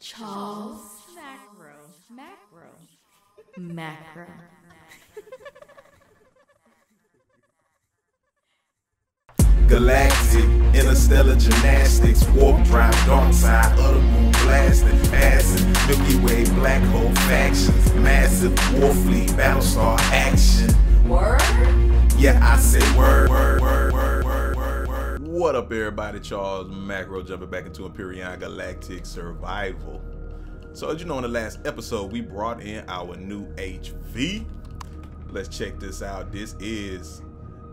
Charles. Macro. Galactic, interstellar gymnastics, warp drive, dark side of the moon blasting, acid, Milky Way, black hole factions, massive war fleet, Battlestar action. Word? Yeah, I say word. What up, everybody? Charles Macro jumping back into Empyrion Galactic Survival. So as you know, in the last episode, we brought in our new HV. Let's check this out. This is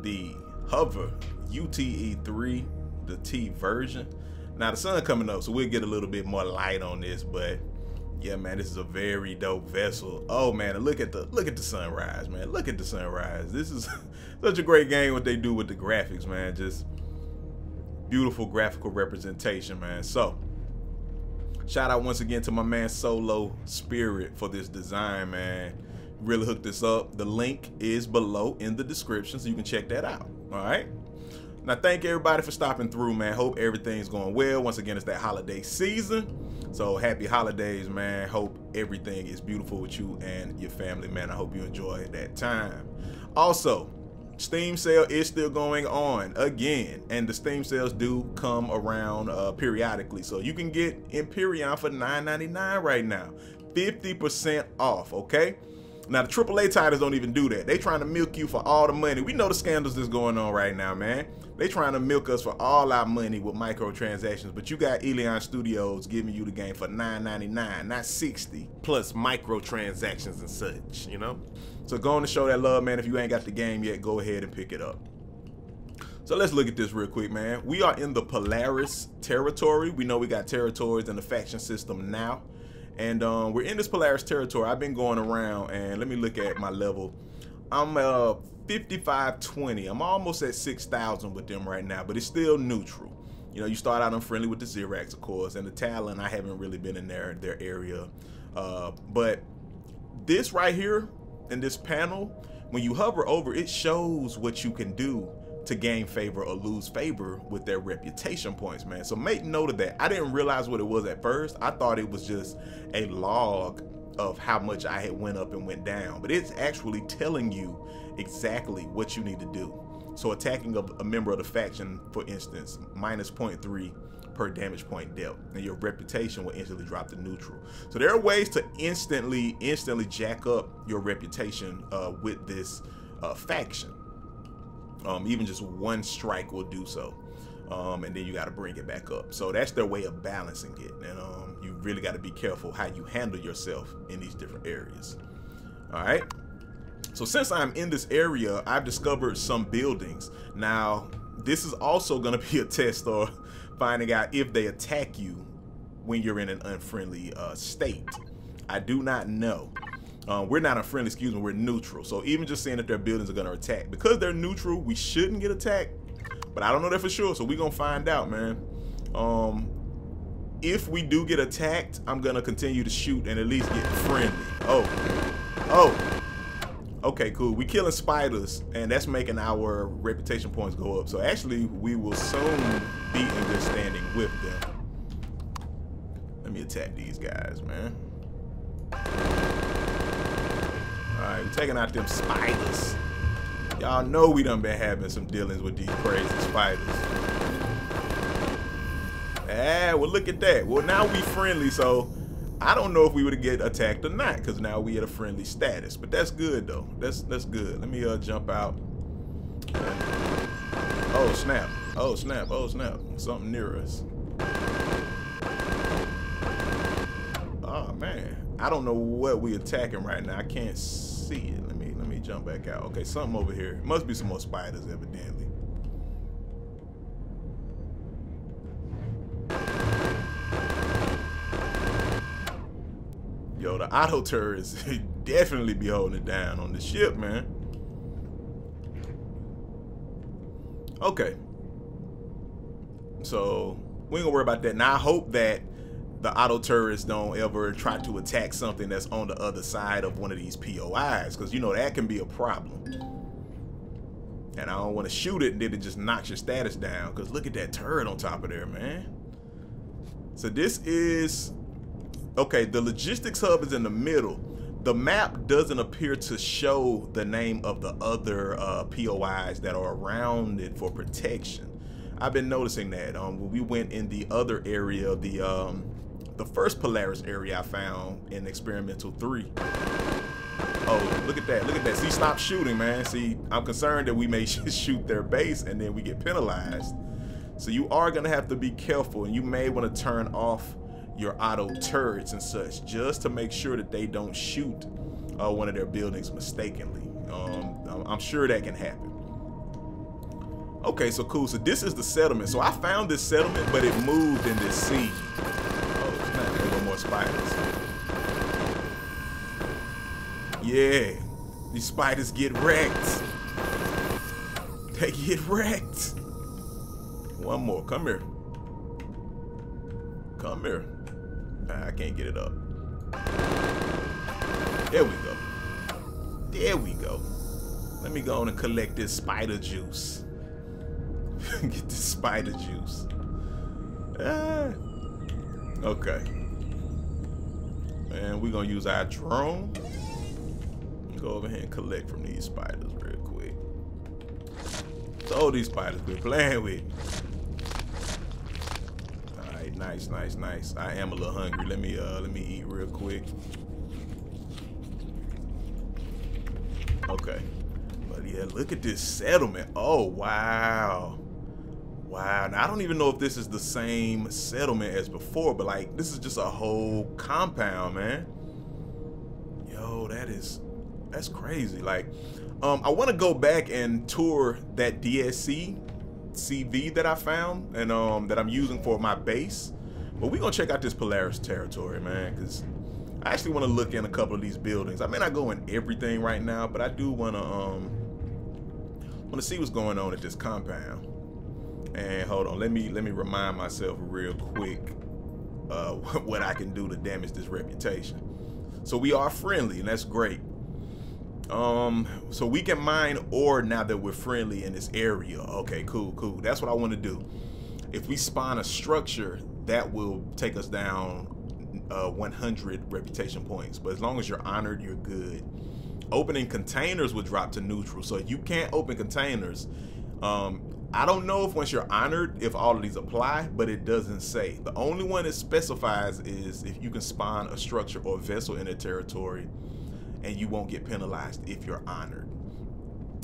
the Hover UTE III T version. Now the sun coming up, so we'll get a little bit more light on this, but yeah, man, this is a very dope vessel. Oh man, and look at the sunrise, man. Look at the sunrise. This is such a great game, what they do with the graphics, man. Just beautiful graphical representation, man. So shout out once again to my man Solo Spirit for this design, man. Really hooked this up. The link is below in the description, so you can check that out. All right. Now, thank everybody for stopping through, man. Hope everything's going well. Once again, it's that holiday season, so happy holidays, man. Hope everything is beautiful with you and your family, man. I hope you enjoy that time. Also, Steam sale is still going on again, and the Steam sales do come around periodically, so you can get Empyrion for $9.99 right now, 50% off. Okay. Now the AAA titles don't even do that. They trying to milk you for all the money. We know the scandals that's going on right now, man. They trying to milk us for all our money with microtransactions, but you got Elion Studios giving you the game for $9.99, not $60, plus microtransactions and such, you know? So go on to show that love, man. If you ain't got the game yet, go ahead and pick it up. So let's look at this real quick, man. We are in the Polaris territory. We know we got territories in the faction system now. And we're in this Polaris territory. I've been going around, and let me look at my level. I'm 5520. I'm almost at 6,000 with them right now, but it's still neutral. You know, you start out unfriendly with the Xerax, of course, and the Talon. I haven't really been in their area. But this right here in this panel, when you hover over, it shows what you can do to gain favor or lose favor with their reputation points, man. So make note of that. I didn't realize what it was at first. I thought it was just a log of how much I had went up and went down, but it's actually telling you exactly what you need to do. So attacking a member of the faction, for instance, minus 0.3 per damage point dealt, and your reputation will instantly drop to neutral. So there are ways to instantly jack up your reputation with this faction. Even just one strike will do so, and then you got to bring it back up. So that's their way of balancing it, and you really got to be careful how you handle yourself in these different areas. All right. So since I'm in this area, I've discovered some buildings. Now, this is also going to be a test of finding out if they attack you when you're in an unfriendly state. I do not know. We're not unfriendly, excuse me, we're neutral. So even just saying that their buildings are gonna attack, because they're neutral, we shouldn't get attacked, but I don't know that for sure, so we're gonna find out, man. If we do get attacked, I'm gonna continue to shoot and at least get friendly. Oh, okay, cool. We killing spiders, and that's making our reputation points go up. So actually, we will soon be in good standing with them. Let me attack these guys, man. Alright, we're taking out them spiders. Y'all know we done been having some dealings with these crazy spiders. Ah, well look at that. Well, now we friendly, so I don't know if we would get attacked or not, because now we at a friendly status. But that's good though. That's good. Let me jump out. Oh snap. Oh snap. Oh snap. Something near us. Oh man. I don't know what we attacking right now. I can't see it. Let me jump back out. Okay, something over here. It must be some more spiders, evidently. Yo, the auto turrets definitely be holding it down on the ship, man. Okay. So we ain't gonna worry about that. Now I hope that the auto turrets don't ever try to attack something that's on the other side of one of these POIs, because you know that can be a problem. And I don't want to shoot it and then it just knocks your status down, because look at that turret on top of there, man. So this is Okay, the logistics hub is in the middle. The map doesn't appear to show the name of the other POIs that are around it for protection. I've been noticing that when we went in the other area, the first Polaris area I found in Experimental 3. Oh, look at that, look at that. See, stop shooting, man. See, I'm concerned that we may shoot their base and then we get penalized. So you are gonna have to be careful, and you may want to turn off your auto turrets and such just to make sure that they don't shoot one of their buildings mistakenly. I'm sure that can happen. Okay, so cool. So this is the settlement. So I found this settlement, but it moved in this siege. Oh, snap, there go more spiders. Yeah, these spiders get wrecked. They get wrecked. One more, come here. Come here. I can't get it up. There we go. There we go. Let me go on and collect this spider juice. Get this spider juice. Okay. And we're gonna use our drone. Go over here and collect from these spiders real quick. So these spiders we're playing with. Alright, nice, nice, nice. I am a little hungry. Let me eat real quick. Okay. But yeah, look at this settlement. Oh wow. Wow. Now I don't even know if this is the same settlement as before, but like this is just a whole compound, man. Yo, that's crazy. Like, I want to go back and tour that DSC CV that I found and that I'm using for my base. But we're gonna check out this Polaris territory, man, because I actually want to look in a couple of these buildings. I may not go in everything right now, but I do want to see what's going on at this compound. And hold on, let me remind myself real quick what I can do to damage this reputation. So we are friendly, and that's great. So we can mine ore now that we're friendly in this area. Okay, cool, cool. That's what I want to do. If we spawn a structure, that will take us down 100 reputation points. But as long as you're honored, you're good. Opening containers will drop to neutral. So you can't open containers. I don't know if once you're honored, if all of these apply, but it doesn't say. The only one it specifies is if you can spawn a structure or vessel in a territory, and you won't get penalized if you're honored.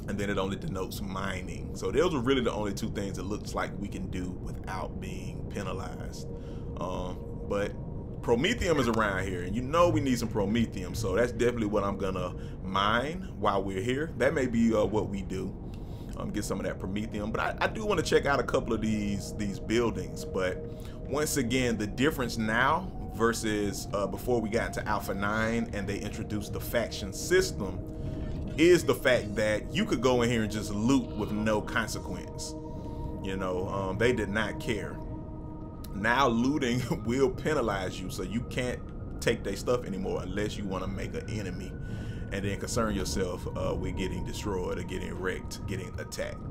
And then it only denotes mining. So those are really the only two things it looks like we can do without being penalized. But Promethium is around here, and you know we need some Promethium, so that's definitely what I'm gonna mine while we're here. That may be what we do. Get some of that Promethium, but I do want to check out a couple of these buildings. But once again, the difference now versus before we got into Alpha 9 and they introduced the faction system is the fact that you could go in here and just loot with no consequence. You know, they did not care. Now looting will penalize you, so you can't take their stuff anymore unless you want to make an enemy and then concern yourself with getting destroyed or getting wrecked, getting attacked.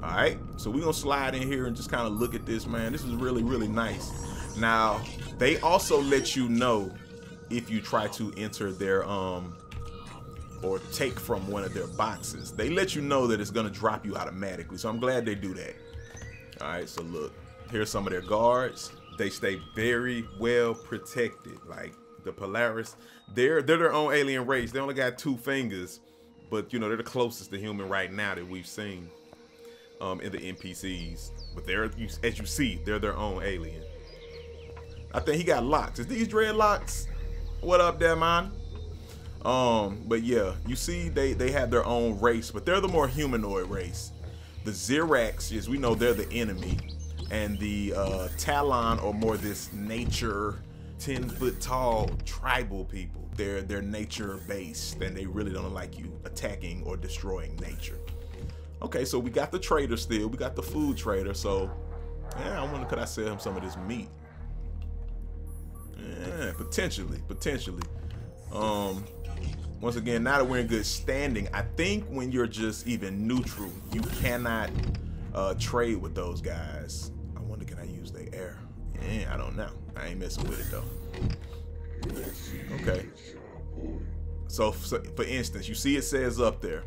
All right, so we're gonna slide in here and just kind of look at this, man. This is really, really nice. Now, they also let you know if you try to enter their or take from one of their boxes. They let you know that it's gonna drop you automatically, so I'm glad they do that. All right, so look, here's some of their guards. They stay very well protected. Like the Polaris, they're their own alien race. They only got 2 fingers, but you know, they're the closest to human right now that we've seen in the NPCs. But they're, as you see, they're their own alien. I think he got locks. Is these dreadlocks? What up there, man? But yeah, you see they have their own race, but they're the more humanoid race. The Xerax, as we know, they're the enemy. And the Talon are more this nature, 10-foot tall tribal people. They're nature based, and they really don't like you attacking or destroying nature. Okay, so we got the trader still. We got the food trader. So yeah, I wonder, could I sell him some of this meat? Yeah, potentially. Once again, now that we're in good standing, I think when you're just even neutral, you cannot trade with those guys. I wonder, can I use their air? Yeah, I don't know. I ain't messing with it though. Okay. So for instance, you see it says up there,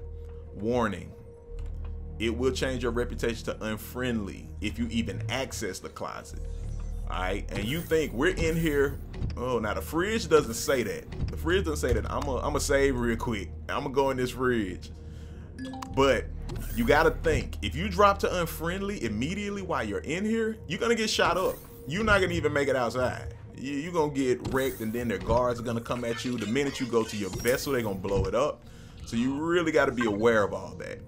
warning, it will change your reputation to unfriendly if you even access the closet. All right, and you think we're in here. Oh, now the fridge doesn't say that. The fridge doesn't say that. I'm gonna save real quick. I'm gonna go in this fridge. But you gotta think, if you drop to unfriendly immediately while you're in here, you're gonna get shot up. You're not gonna even make it outside. You're gonna get wrecked, and then their guards are gonna come at you. The minute you go to your vessel, they're gonna blow it up. So you really gotta be aware of all that.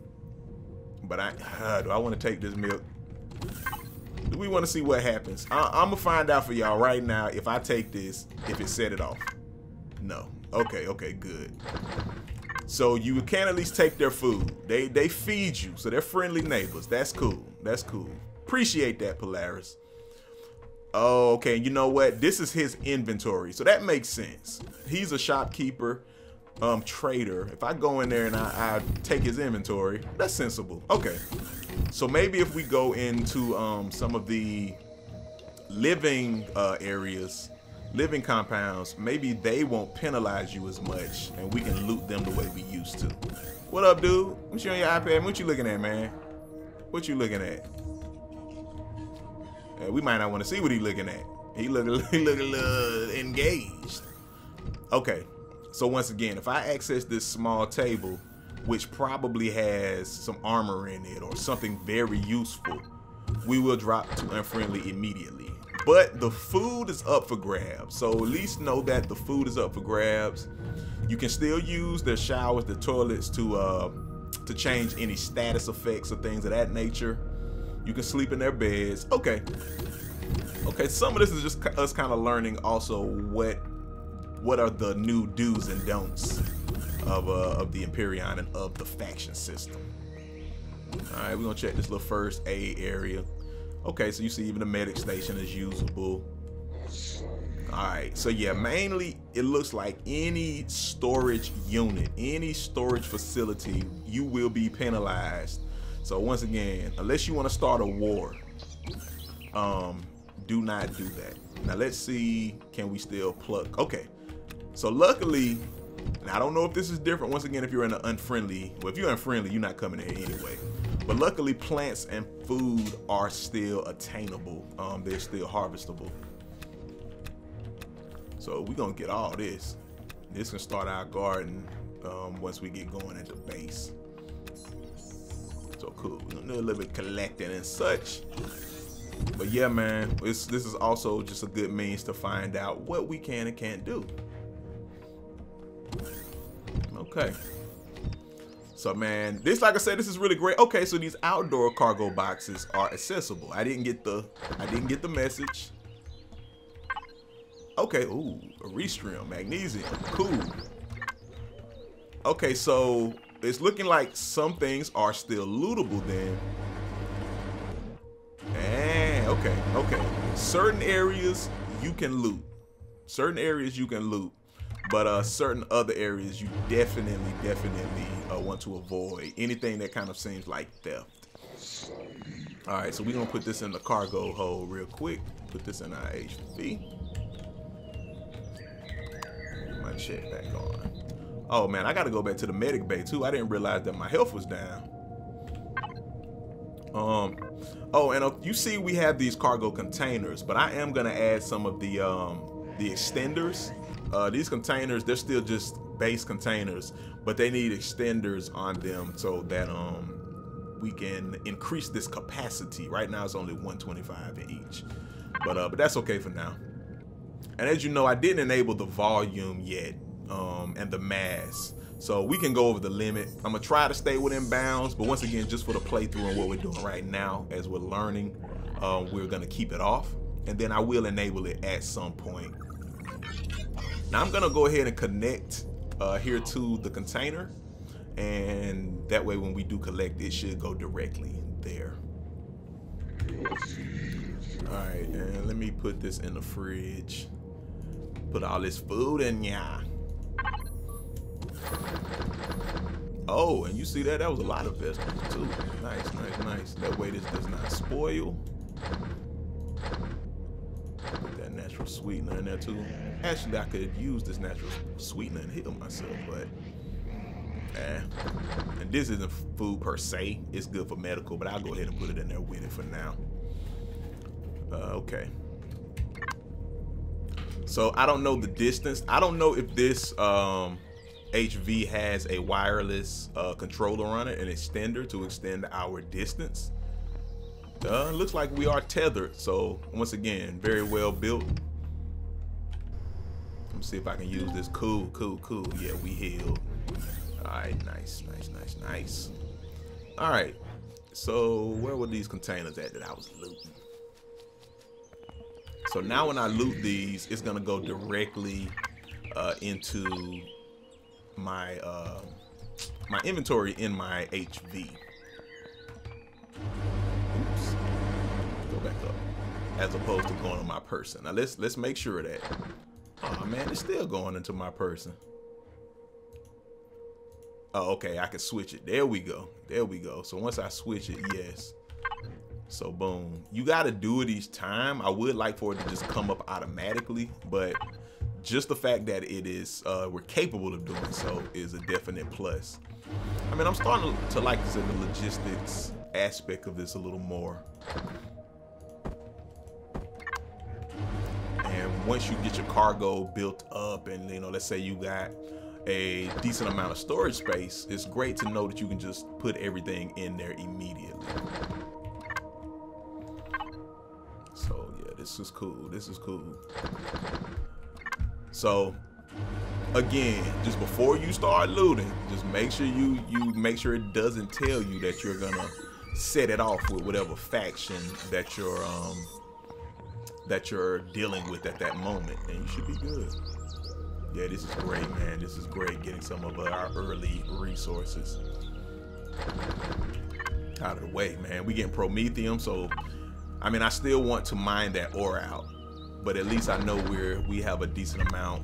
But do I want to take this milk? Do we want to see what happens? I'm gonna find out for y'all right now if I take this, if it set it off. No. Okay, good. So you can at least take their food. They feed you, so they're friendly neighbors. That's cool. That's cool. Appreciate that, Polaris. Oh, okay. You know what? This is his inventory, so that makes sense. He's a shopkeeper, trader. If I go in there and I take his inventory, that's sensible. Okay. So maybe if we go into some of the living areas, living compounds, maybe they won't penalize you as much, and we can loot them the way we used to. What up, dude? What you on your iPad? What you looking at, man? What you looking at? We might not want to see what he looking at. He look a little engaged. Okay. So once again, if I access this small table, which probably has some armor in it or something very useful, we will drop to unfriendly immediately. But the food is up for grabs, so at least know that the food is up for grabs. You can still use their showers, the toilets to change any status effects or things of that nature. You can sleep in their beds. Okay. Some of this is just us kind of learning also what are the new do's and don'ts of the Empyrion and of the faction system. All right, we're gonna check this little first aid area. Okay, so you see even the medic station is usable. All right, so yeah, mainly it looks like any storage unit, any storage facility, you will be penalized. So once again, unless you want to start a war, do not do that. Now let's see, can we still pluck? Okay, so luckily, and I don't know if this is different, once again, if you're in an unfriendly, well, if you're unfriendly, you're not coming here anyway. But luckily, plants and food are still attainable. They're still harvestable. So we're gonna get all this. This can start our garden once we get going at the base. So cool. We're gonna do a little bit collecting and such. But yeah, man, this is also just a good means to find out what we can and can't do. Okay. So man, this, like I said, this is really great. Okay, so these outdoor cargo boxes are accessible. I didn't get the message. Okay, ooh, a restream, magnesium, cool. Okay, so it's looking like some things are still lootable then. And okay. Certain areas you can loot. But certain other areas you definitely want to avoid. Anything that kind of seems like theft. All right, so we're gonna put this in the cargo hold real quick. Put this in our HV. My check back on. Oh man, I gotta go back to the medic bay too. I didn't realize that my health was down. Oh, and you see we have these cargo containers, but I am gonna add some of the extenders. These containers, they're still just base containers, but they need extenders on them so that we can increase this capacity. Right now it's only 125 in each, but that's okay for now. And as you know, I didn't enable the volume yet, and the mass, so we can go over the limit. I'm gonna try to stay within bounds, but once again, just for the playthrough and what we're doing right now as we're learning, we're gonna keep it off, and then I will enable it at some point. Now I'm gonna go ahead and connect here to the container, and that way when we do collect, it should go directly there. All right, and let me put this in the fridge. Put all this food in ya. Oh, and you see that? That was a lot of vegetables too. Nice. That way this does not spoil. Put that now. natural sweetener in there too. Actually, I could use this natural sweetener and heal myself, but and this isn't food per se. It's good for medical, but I'll go ahead and put it in there with it for now. Okay. So I don't know the distance. I don't know if this HV has a wireless controller on it, an extender to extend our distance. Looks like we are tethered. So once again, very well built. Let me see if I can use this. Cool. Yeah, we healed. All right, nice. All right, so where were these containers at that I was looting? So now when I loot these, it's gonna go directly into my my inventory in my HV. Oops. Go back up. As opposed to going on my person. Now let's make sure of that. Oh man, it's still going into my person. Oh, okay, I can switch it. There we go. So once I switch it, yes. So boom. You gotta do it each time. I would like for it to just come up automatically, but just the fact that it is we're capable of doing so is a definite plus. I mean, I'm starting to like the logistics aspect of this a little more. And once you get your cargo built up, and you know, let's say you got a decent amount of storage space, it's great to know that you can just put everything in there immediately. So yeah, this is cool. So again, just before you start looting, just make sure you make sure it doesn't tell you that you're gonna set it off with whatever faction that you're dealing with at that moment, and you should be good. Yeah, this is great, man. This is great, getting some of our early resources out of the way, man. We getting Promethium, so I mean, I still want to mine that ore out, but at least I know we have a decent amount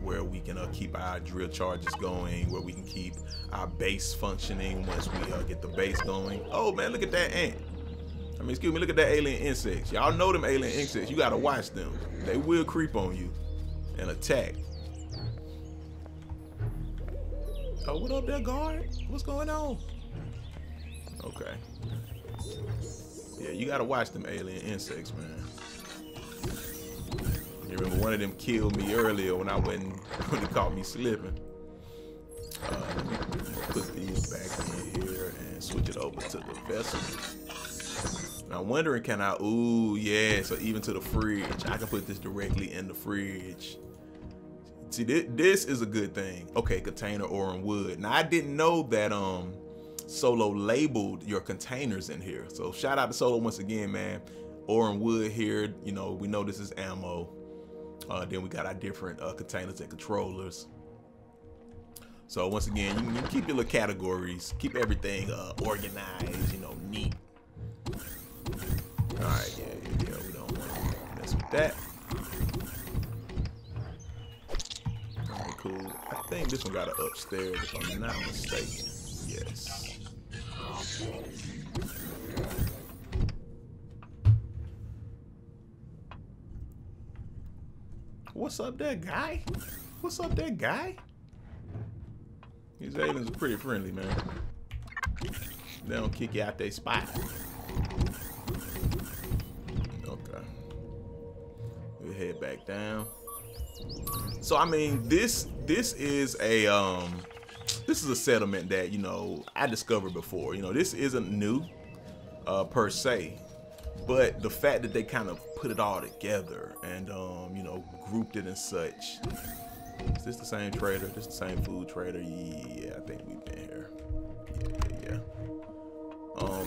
where we can keep our drill charges going, where we can keep our base functioning once we get the base going. Oh man, look at that ant. I mean, excuse me, look at that alien insects. Y'all know them alien insects. You gotta watch them. They will creep on you and attack. Oh, what up there, guard? What's going on? Okay. Yeah, you gotta watch them alien insects, man. You remember one of them killed me earlier when he caught me slipping. Let me put these back in here and switch it over to the vessel. Now I'm wondering, can I? Ooh, yeah. So even to the fridge, I can put this directly in the fridge. See, this is a good thing. Okay, container, ore, and wood. Now I didn't know that Solo labeled your containers in here. So shout out to Solo once again, man. Ore and wood here. You know, we know this is ammo. Then we got our different containers and controllers. So once again, you can keep your little categories, keep everything organized, you know, neat. All right, yeah, we don't want to mess with that. All right, cool. I think this one got an upstairs, if I'm not mistaken. Yes. What's up there, guy? What's up there, guy? These aliens are pretty friendly, man. They don't kick you out their spot. Okay. We'll head back down. So I mean, this is a settlement that, you know, I discovered before. You know, this isn't new per se, but the fact that they kind of put it all together and you know, grouped it and such. Is this the same trader? This the same food trader? Yeah, I think we've been here. Yeah.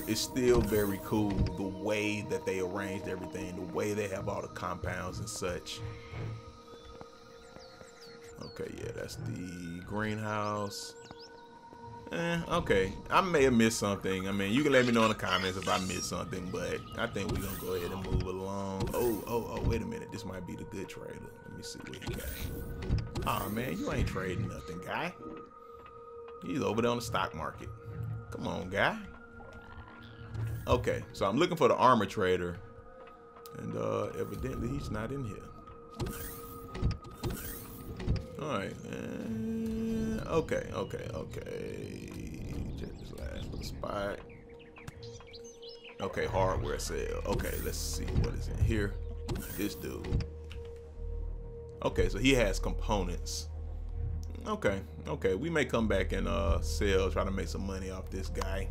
It's still very cool the way that they arranged everything, the way they have all the compounds and such. Okay, yeah, that's the greenhouse. Okay, I may have missed something. I mean, you can let me know in the comments if I missed something, but I think we're gonna go ahead and move along. Oh, wait a minute. This might be the good trader. Let me see what he got. Oh man, you ain't trading nothing, guy. He's over there on the stock market. Come on, guy. Okay, so I'm looking for the armor trader, and evidently he's not in here. Alright. Okay. Check this last little spot. Okay, hardware sale. Okay, let's see what is in here. This dude. Okay, so he has components. Okay, we may come back and sell, try to make some money off this guy.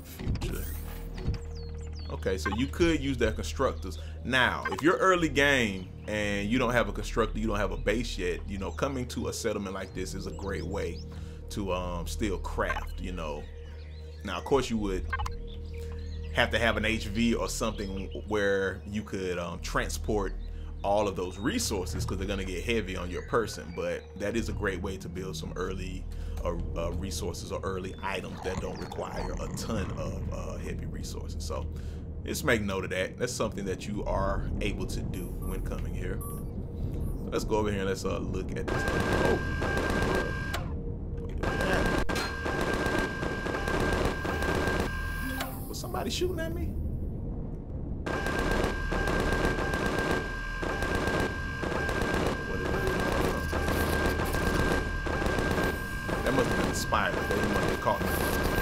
Future. Okay, so you could use their constructors. Now, if you're early game and you don't have a constructor, you don't have a base yet, you know, coming to a settlement like this is a great way to still craft, you know. Now, of course, you would have to have an HV or something where you could transport all of those resources, because they're going to get heavy on your person, but that is a great way to build some early resources or early items that don't require a ton of heavy resources. So just make note of that. That's something that you are able to do when coming here. So let's go over here and let's look at this. Oh, wait a minute. Was somebody shooting at me? Spider. They must have caught me.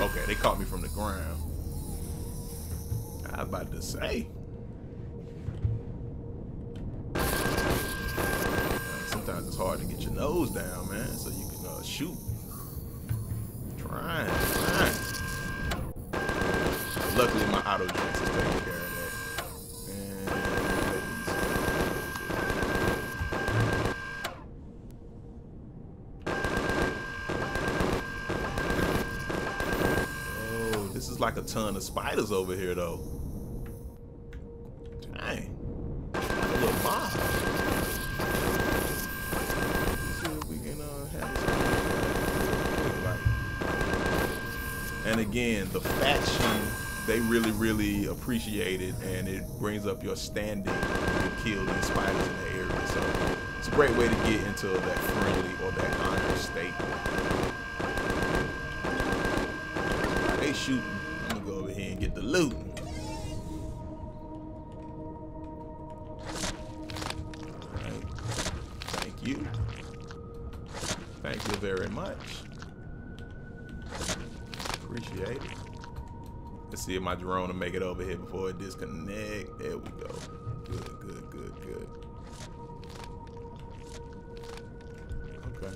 Okay, they caught me from the ground. I was about to say. Sometimes it's hard to get your nose down, man, so you can shoot. Trying. Luckily, my auto drinks is taking care of that. Like a ton of spiders over here, though. Dang, a little mob. Let's see if we can have this. And again, the faction, they really appreciate it, and it brings up your standing to kill these spiders in the area. So it's a great way to get into that friendly or that honored state. They shooting. Go over here and get the loot. Alright. Thank you. Thank you very much. Appreciate it. Let's see if my drone will make it over here before it disconnect. There we go. Good. Okay.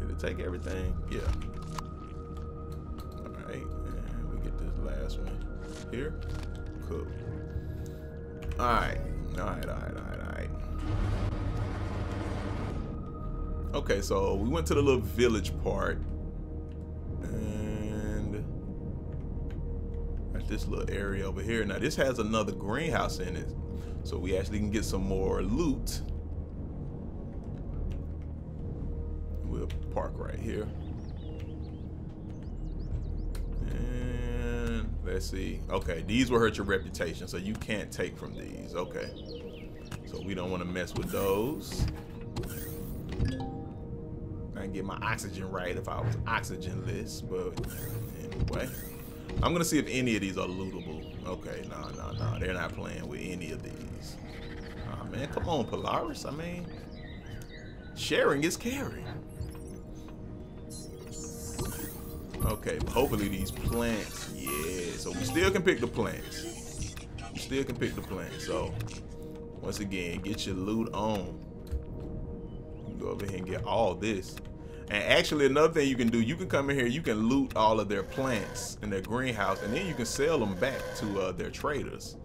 Did it take everything? Yeah. Alright. Last one here. Cool. Alright. Okay, so we went to the little village part, and at this little area over here. Now this has another greenhouse in it, so we actually can get some more loot. We'll park right here. Let's see. Okay, these will hurt your reputation, so you can't take from these. Okay, so we don't want to mess with those. I can get my oxygen right if I was oxygenless, but anyway, I'm gonna see if any of these are lootable. Okay, no, they're not playing with any of these. Oh man, come on, Polaris. I mean, sharing is caring. Okay, but hopefully these plants, yeah, so we still can pick the plants. So once again, get your loot on. You can go over here and get all this. And actually another thing you can do, you can come in here, you can loot all of their plants in their greenhouse, and then you can sell them back to their traders.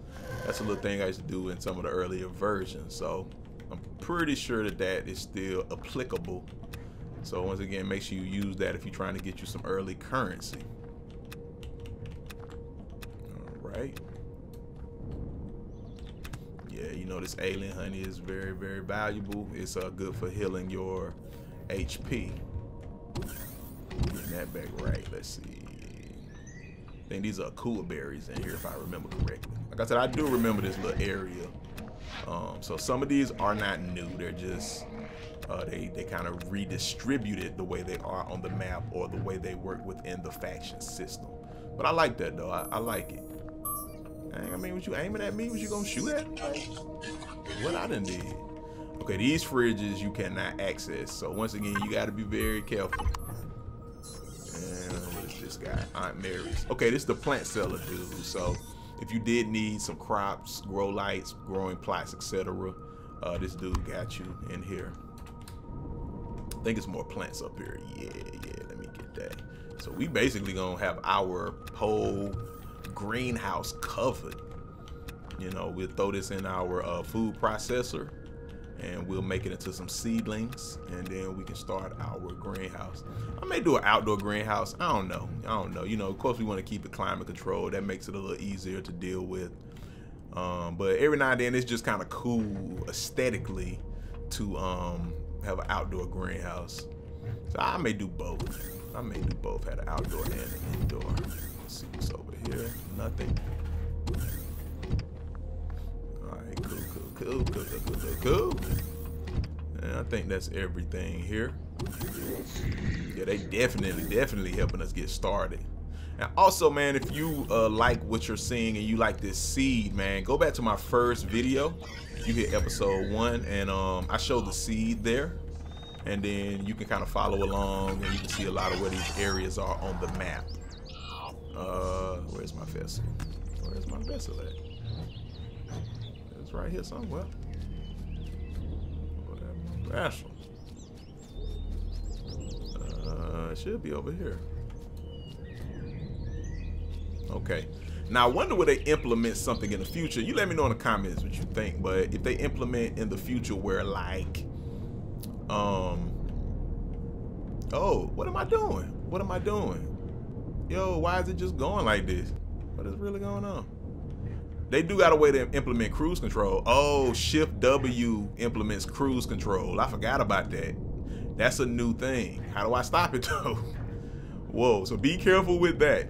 That's a little thing I used to do in some of the earlier versions. So I'm pretty sure that is still applicable. So once again, make sure you use that if you're trying to get you some early currency. All right. Yeah, you know this alien honey is very valuable. It's good for healing your HP. Getting that back right. Let's see. I think these are cooler berries in here if I remember correctly. Like I said, I do remember this little area. So some of these are not new. They're just they kind of redistributed the way they are on the map or the way they work within the faction system. But I like that though. I like it. I mean, was you aiming at me? Was you gonna shoot at me? Like, what I done did? Okay, these fridges you cannot access. So once again, you gotta be very careful. And what is this guy? Aunt Mary's. Okay, this is the plant seller dude. So if you did need some crops, grow lights, growing plots, etc., this dude got you in here. I think it's more plants up here. Yeah, let me get that. So we basically gonna have our whole greenhouse covered. You know, we'll throw this in our food processor and we'll make it into some seedlings, and then we can start our greenhouse. I may do an outdoor greenhouse. I don't know. You know, of course we want to keep it climate controlled. That makes it a little easier to deal with. But every now and then it's just kind of cool aesthetically to have an outdoor greenhouse. So I may do both. Have an outdoor and an indoor. Let's see what's over here. Nothing. All right, cool. And I think that's everything here. Yeah, they definitely helping us get started. And also, man, if you like what you're seeing and you like this seed, man, go back to my first video. You hit episode 1, and I showed the seed there. And then you can kind of follow along, and you can see a lot of where these areas are on the map. Where's my vessel? Where's my vessel at? It's right here somewhere. Where's my vessel? It should be over here. Okay. Now I wonder will they implement something in the future. You let me know in the comments what you think. But if they implement in the future where like, oh, what am I doing? Yo, why is it just going like this? What is really going on? They do got a way to implement cruise control. Oh, Shift W implements cruise control. I forgot about that. That's a new thing. How do I stop it though? Whoa, so be careful with that.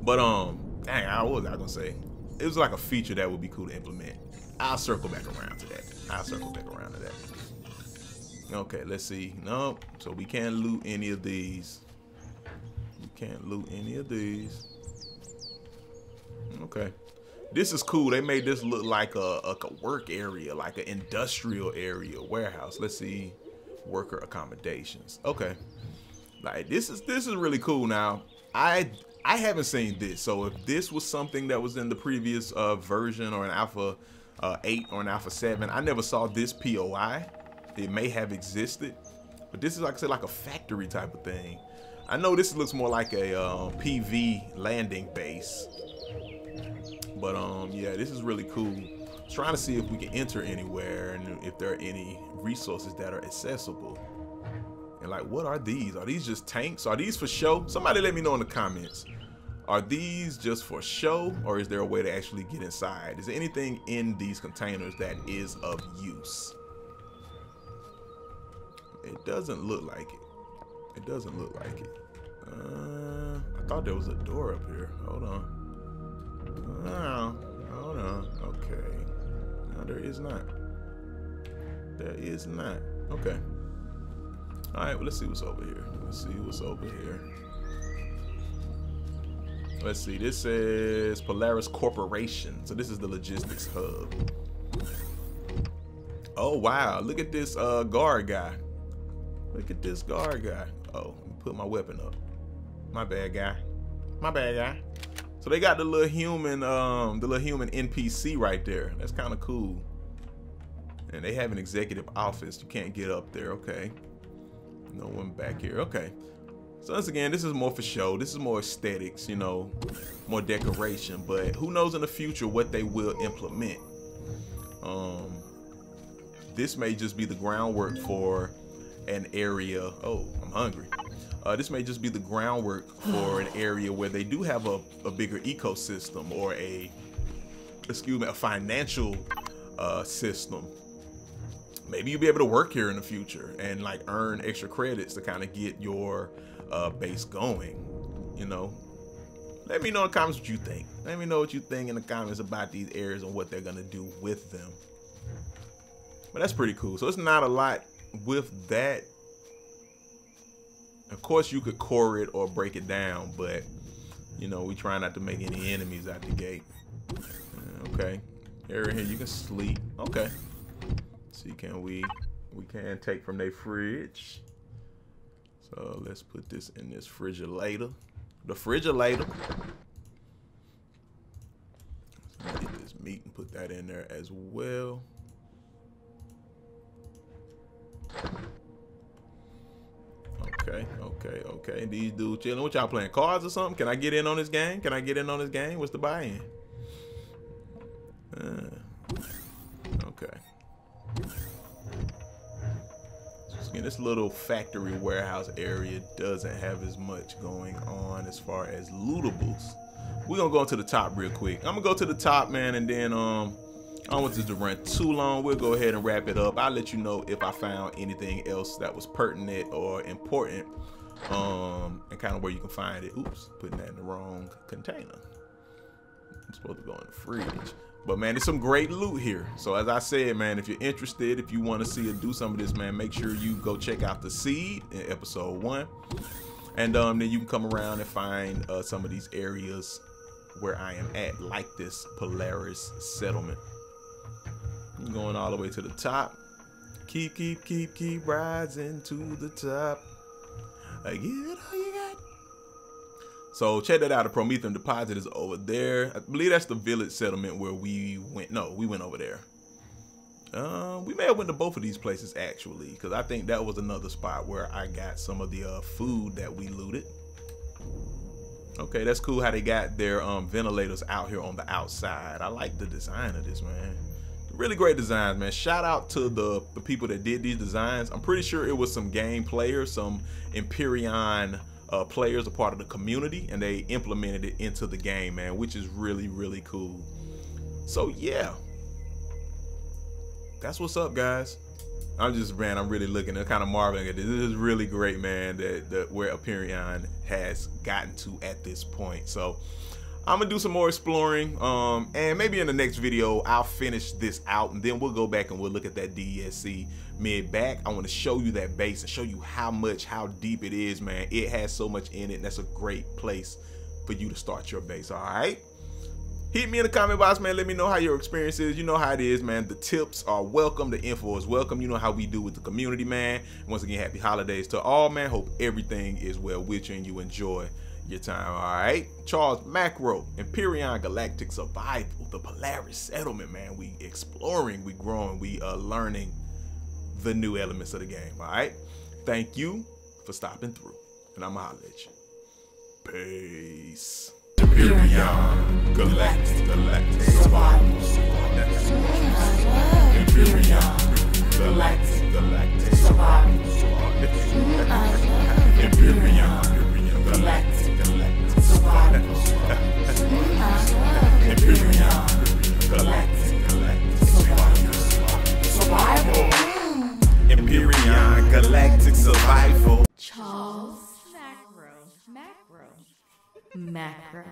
But dang, what was I gonna say? It was like a feature that would be cool to implement. I'll circle back around to that. Okay, let's see. No, so we can't loot any of these. Okay, this is cool. They made this look like a work area, like an industrial area, warehouse. Let's see, worker accommodations. Okay, like this is really cool. Now I haven't seen this, so if this was something that was in the previous version or an alpha 8 or an alpha 7, I never saw this POI. It may have existed, but this is, like I said, like a factory type of thing. I know this looks more like a PV landing base, but yeah, this is really cool. Trying to see if we can enter anywhere and if there are any resources that are accessible. And like, what are these? Are these just tanks? Are these for show? Somebody let me know in the comments. Are these just for show, or is there a way to actually get inside? Is there anything in these containers that is of use? It doesn't look like it. I thought there was a door up here. Hold on. Okay. No, there is not. Okay. All right, well, let's see what's over here. Let's see, this says Polaris Corporation. So this is the logistics hub. Oh, wow, look at this guard guy. Oh, let me put my weapon up. My bad guy. So they got the little human NPC right there. That's kind of cool. And they have an executive office. You can't get up there. Okay. No one back here. Okay. So once again, this is more for show. This is more aesthetics, you know, more decoration. But who knows in the future what they will implement. This may just be the groundwork for an area. Oh, I'm hungry. This may just be the groundwork for an area where they do have a bigger ecosystem or a financial system. Maybe you'll be able to work here in the future and like earn extra credits to kind of get your base going, you know. Let me know in the comments what you think. Let me know what you think in the comments about these areas and what they're gonna do with them. But that's pretty cool. So it's not a lot with that. Of course you could core it or break it down, but You know, we try not to make any enemies out the gate. Okay. Area here, you can sleep. Okay. See, we can take from their fridge. So let's put this in this frigerator. The frigerator. So get this meat and put that in there as well. Okay. These dudes chilling. What y'all playing? Cards or something? Can I get in on this game? What's the buy-in? Okay. So again, this little factory warehouse area doesn't have as much going on as far as lootables. We're gonna go into the top real quick. I'm gonna go to the top, man, and then I don't want this to run too long. We'll go ahead and wrap it up. I'll let you know if I found anything else that was pertinent or important, and kind of where you can find it. Oops, putting that in the wrong container. I'm supposed to go in the fridge. But man, there's some great loot here. So as I said, man, if you're interested, if you want to see us do some of this, man, make sure you go check out the seed in episode 1. And then you can come around and find some of these areas where I am at, like this Polaris settlement. I'm going all the way to the top. Keep rising to the top. I get all you got. So check that out. The Promethean deposit is over there. I believe that's the village settlement where we went. No, we went over there. We may have went to both of these places actually, because I think that was another spot where I got some of the food that we looted. Okay, that's cool how they got their ventilators out here on the outside. I like the design of this, man. Really great designs, man. Shout out to the people that did these designs. I'm pretty sure it was some game players, some Empyrion players, a part of the community, and they implemented it into the game, man, which is really, really cool. So yeah, that's what's up, guys. I'm really looking and kind of marveling at this. This is really great, man, that where Empyrion has gotten to at this point. So I'm gonna do some more exploring, and maybe in the next video I'll finish this out, and then we'll go back and we'll look at that DSC mid back. I want to show you that base and show you how deep it is, man. It has so much in it, and that's a great place for you to start your base. All right, hit me in the comment box, man. Let me know how your experience is. You know how it is, man. The tips are welcome, the info is welcome. You know how we do with the community, man. Once again, happy holidays to all, man. Hope everything is well with you and you enjoy your time. All right, Charles Macro, Empyrion Galactic Survival, the Polaris settlement, man. We exploring, we growing, we learning the new elements of the game. All right, thank you for stopping through, and I'm gonna holler at you. Peace. Empyrion Galactic Survival. Empyrion Galactic Survival. Empyrion Galactic. Survival. Empyrion Galactic Survival. Empyrion Galactic Survival. Charles Macro.